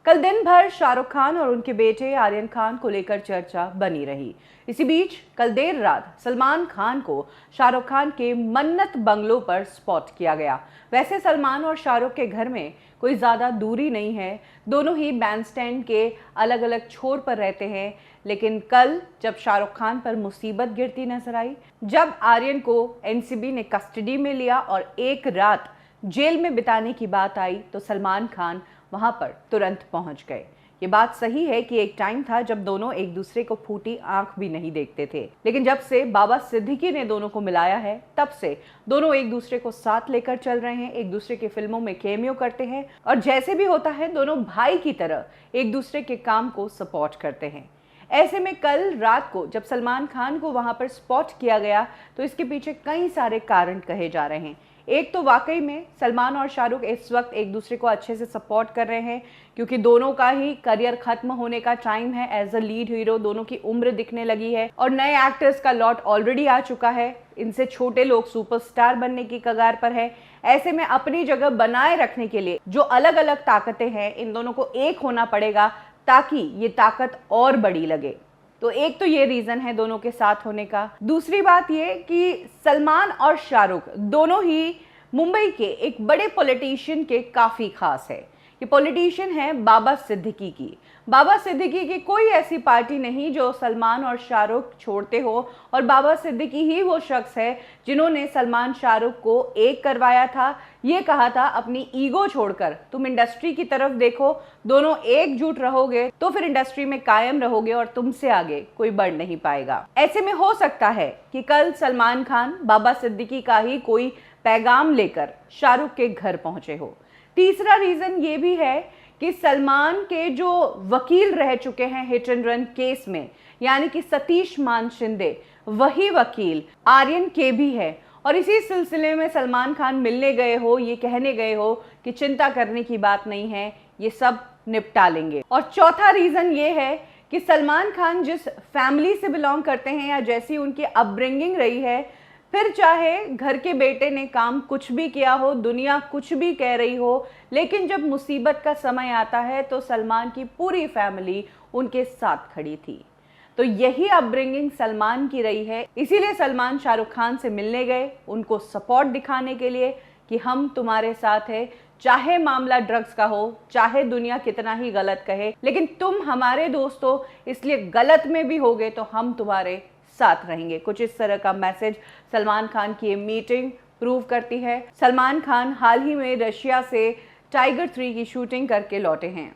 कल दिन भर शाहरुख खान और उनके बेटे आर्यन खान को लेकर चर्चा बनी रही। इसी बीच कल देर रात सलमान खान को शाहरुख खान के मन्नत बंगलो पर स्पॉट किया गया। वैसे सलमान और शाहरुख के घर में कोई ज़्यादा दूरी नहीं है, दोनों ही बैंडस्टैंड के अलग अलग छोर पर रहते हैं। लेकिन कल जब शाहरुख खान पर मुसीबत गिरती नजर आई, जब आर्यन को एनसीबी ने कस्टडी में लिया और एक रात जेल में बिताने की बात आई, तो सलमान खान वहां पर तुरंत पहुंच गए। ये बात सही है कि एक टाइम था जब दोनों एक दूसरे को फूटी आंख भी नहीं देखते थे, लेकिन जब से बाबा सिद्दीकी ने दोनों को मिलाया है, तब से दोनों एक दूसरे को साथ लेकर चल रहे हैं, एक दूसरे की फिल्मों में कैमियो करते हैं और जैसे भी होता है दोनों भाई की तरह एक दूसरे के काम को सपोर्ट करते हैं। ऐसे में कल रात को जब सलमान खान को वहां पर स्पॉट किया गया, तो इसके पीछे कई सारे कारण कहे जा रहे हैं। एक तो वाकई में सलमान और शाहरुख इस वक्त एक दूसरे को अच्छे से सपोर्ट कर रहे हैं, क्योंकि दोनों का ही करियर खत्म होने का टाइम है। एज अ लीड हीरो दोनों की उम्र दिखने लगी है और नए एक्टर्स का लॉट ऑलरेडी आ चुका है। इनसे छोटे लोग सुपरस्टार बनने की कगार पर है। ऐसे में अपनी जगह बनाए रखने के लिए जो अलग अलग ताकतें हैं, इन दोनों को एक होना पड़ेगा ताकि ये ताकत और बड़ी लगे। तो एक तो ये रीजन है दोनों के साथ होने का। दूसरी बात ये कि सलमान और शाहरुख दोनों ही मुंबई के एक बड़े पॉलिटिशियन के काफी खास है। ये पॉलिटिशियन है बाबा सिद्दीकी की। बाबा सिद्दीकी की कोई ऐसी पार्टी नहीं जो सलमान और शाहरुख छोड़ते हो, और बाबा सिद्दीकी ही वो शख्स है जिन्होंने सलमान शाहरुख को एक करवाया था। ये कहा था अपनी ईगो छोड़कर तुम इंडस्ट्री की तरफ देखो, दोनों एकजुट रहोगे तो फिर इंडस्ट्री में कायम रहोगे और तुमसे आगे कोई बढ़ नहीं पाएगा। ऐसे में हो सकता है कि कल सलमान खान बाबा सिद्दीकी का ही कोई पैगाम लेकर शाहरुख के घर पहुंचे हो। तीसरा रीजन ये भी है कि सलमान के जो वकील रह चुके हैं हिट एंड रन केस में, यानी कि सतीश मान शिंदे, वही वकील आर्यन के भी है और इसी सिलसिले में सलमान खान मिलने गए हो, ये कहने गए हो कि चिंता करने की बात नहीं है, ये सब निपटा लेंगे। और चौथा रीजन ये है कि सलमान खान जिस फैमिली से बिलोंग करते हैं या जैसी उनकी अपब्रिंगिंग रही है, फिर चाहे घर के बेटे ने काम कुछ भी किया हो, दुनिया कुछ भी कह रही हो, लेकिन जब मुसीबत का समय आता है तो सलमान की पूरी फैमिली उनके साथ खड़ी थी। तो यही अपब्रिंगिंग सलमान की रही है, इसीलिए सलमान शाहरुख खान से मिलने गए, उनको सपोर्ट दिखाने के लिए कि हम तुम्हारे साथ है, चाहे मामला ड्रग्स का हो, चाहे दुनिया कितना ही गलत कहे, लेकिन तुम हमारे दोस्त हो, इसलिए गलत में भी होगे तो हम तुम्हारे साथ रहेंगे। कुछ इस तरह का मैसेज सलमान खान की ये मीटिंग प्रूव करती है। सलमान खान हाल ही में रशिया से टाइगर 3 की शूटिंग करके लौटे हैं।